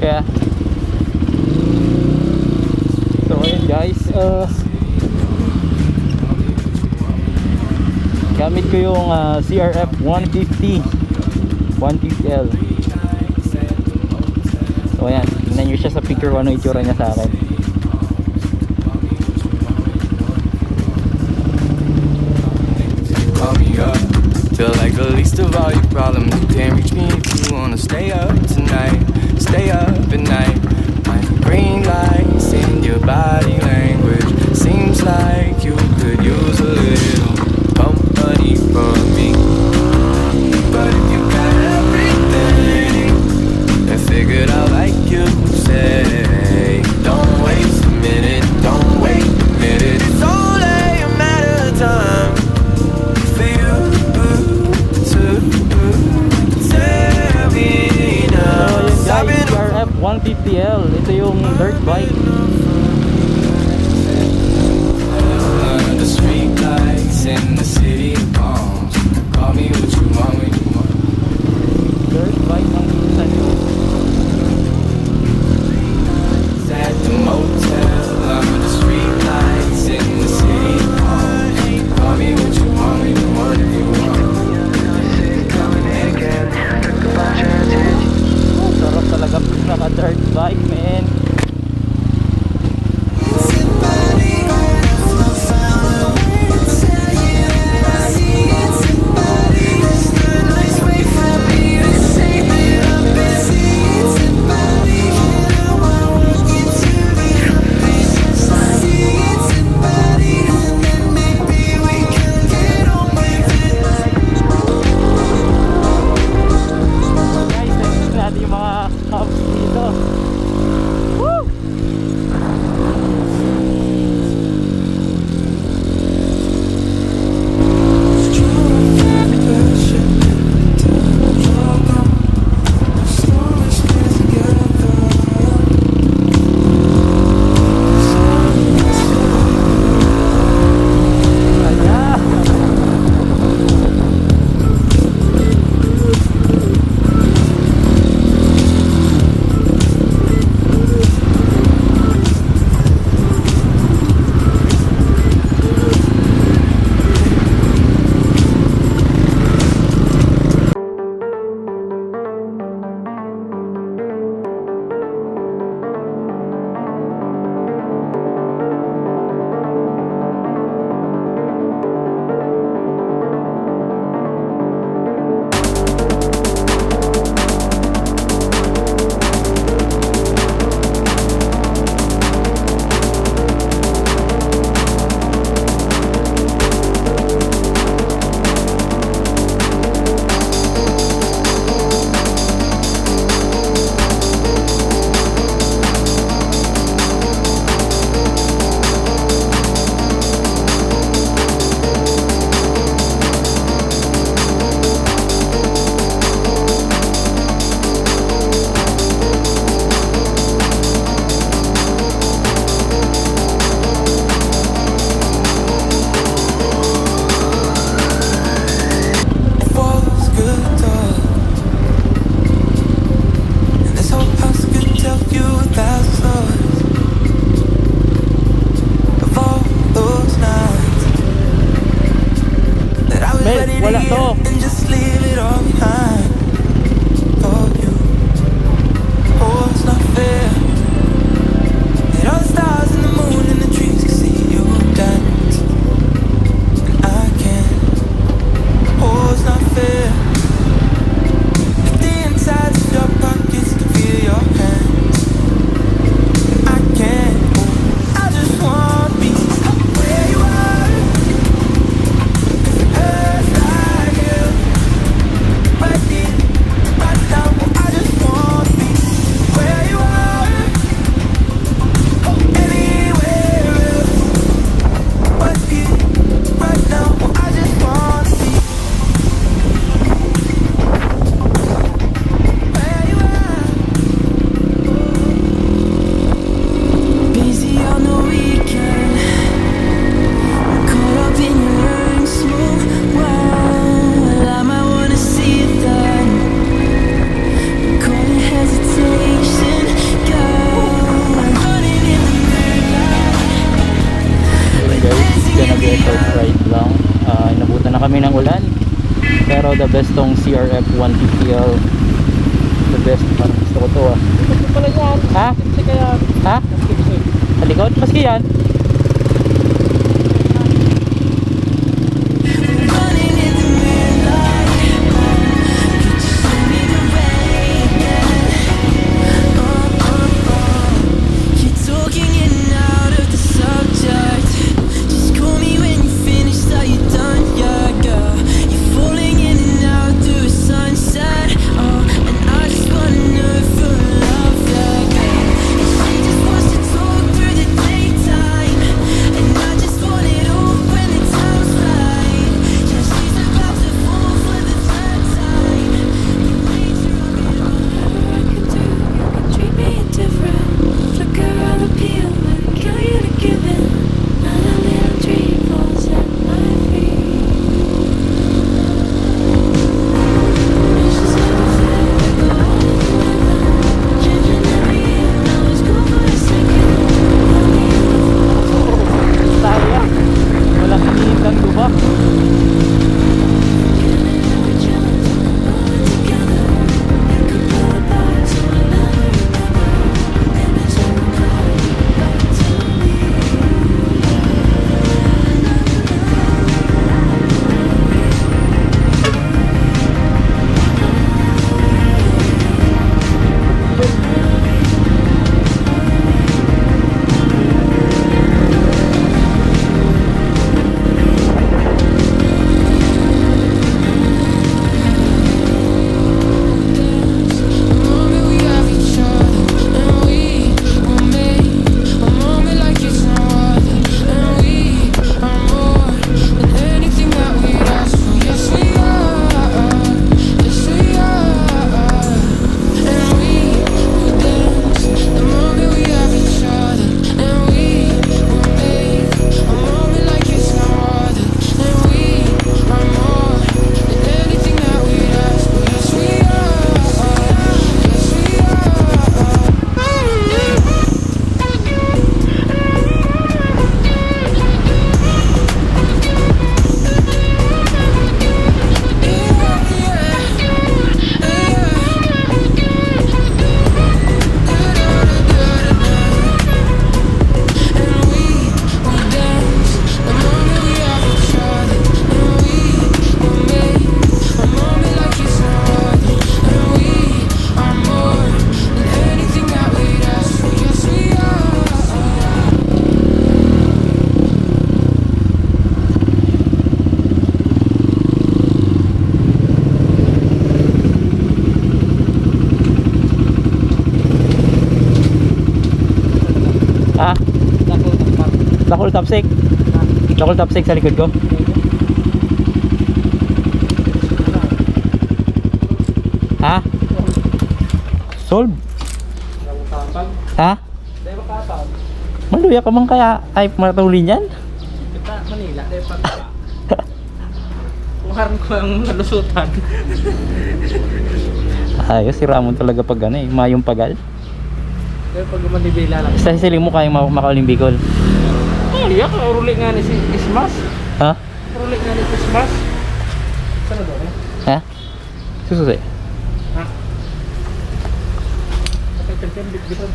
Kaya so ayun guys, gamit ko yung CRF 150L. So ayan, tingnan nyo siya sa picture kung ano itsura niya sa akin. Call me up, feel like the least of all your problems. You can't reach me if you wanna stay up tonight. Stay up at night. My green lights in your body language. Seems like you could use a little company from me. But if you got everything and figured out like you say, don't waste a minute, don't wait a minute. It's only a matter of time for you to tell me now. So yun guys, CRF 150L. Ito yung dirt bike. The street lights in the city of palms. Call me what you want when you want. Dirt bike ng minsan yun. At the motel under the street lights in the city of palms. Call me what you want when you want if you want. Sarap talaga naka dirt bike, man. Guys, natin yung mga hubs dito. kami ng ulan. Pero the best tong CRF 150L. The best, parang gusto ko to ah. Ito pala yan. Ha? Kasi kaya. Ha? Sa likod? Maski yan. Running in the moonlight, could you show me the way? You're talking in and out of the subject. Just call me when you finish, that you're done, yeah, girl. You're falling in and out through a sunset. Oh, and I just wanna know if you're in love, yeah, girl. And she just wants to talk through the daytime, and I just want it all when the time's right. Yeah, she's about to fall for the third time. You made your own. Whatever I can do, you can treat me indifferent. Flicker on the peel, but kill you to give it. Another little dream falls at my feet. It's just everything I go on with. Changing every year, now it's gone for a second. Sayang. Walang hinihintang lubak. Every chance, going together. We could pull apart, so I never remember. And it's all coming back to me. The moment we have each other, and we will make a moment like it's no other. And we are more than anything that we'd ask for. Yes, we are. Yes, we are. And we will dance the moment we have each other. And we will make a moment like it's no other. And we are more than anything that we'd ask for. Yes, we are. Yes, we are. And we will dance the moment we have each other. And we will make a moment like it's no other. And we are more than anything that we'd ask for. Yes, we are. Ha? Dakol tapsik. Dakol tapsik sa likod ko. Ha? Solve. Ha? Dahil makapag. Maluya ka man kaya ay matulin yan? Kita Manila. Dahil pagka. Kuharan ko ang nalusutan. Ayos, si Ramon talaga pag ano eh, mayong pagal. Dahil pag manibila lang. Sa siling mo kayang makaulimbikol. Oh, iya ka. Urulik nga ni si Ismas. Ha? Urulik nga ni si Ismas. Sana doon eh. Ha? Sususi. Ha? Kapag bit-bitan.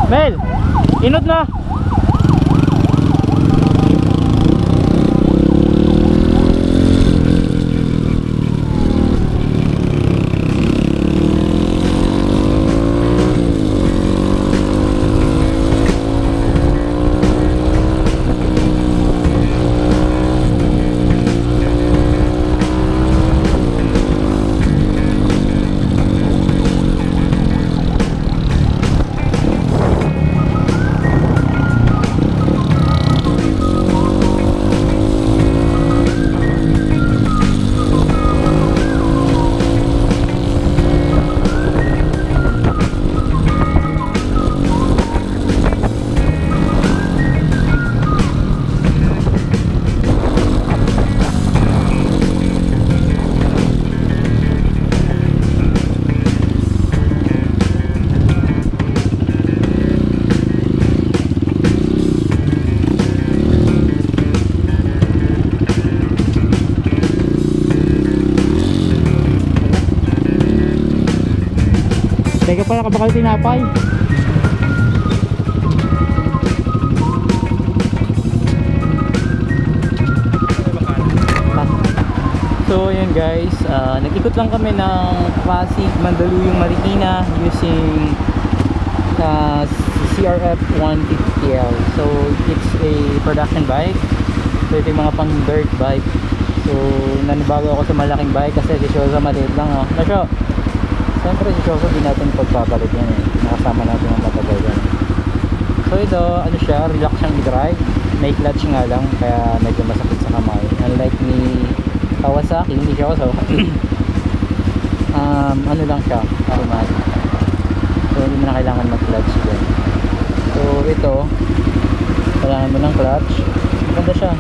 Mel! Inot na! pala kabakal tinapay. So yun guys, nag-ikot lang kami ng Pasig, Mandaluyong, Marikina using CRF 150L. So it's a production bike. So ito yung mga pang dirt bike. So nanibago ako sa malaking bike kasi si Shosa maliit lang, oh. Nasyo, siyempre si Shosa di natin pagpapalit yan eh. Nakasama natin ang matagal yan. So ito, ano siya, relax siyang i-drive. May clutch nga lang kaya medyo masakit sa kamay. Unlike ni Kawasaki, hindi siya Kawasaki. Ano lang siya, automatic. So hindi mo na kailangan mag-clutch yan. So ito, kailangan mo ng clutch. Maganda siya.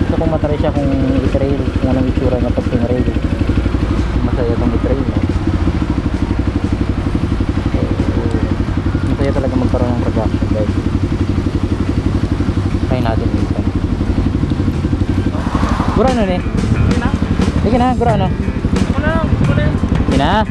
So kung matry siya kung i-trail, kung anong itsura niya pag pinrail, masaya itong i-trail, no? So masaya talaga magkaroon ng production bike. Try natin minsan. Gura ano eh? Sige na, gura ano? Ako na lang. Sige na.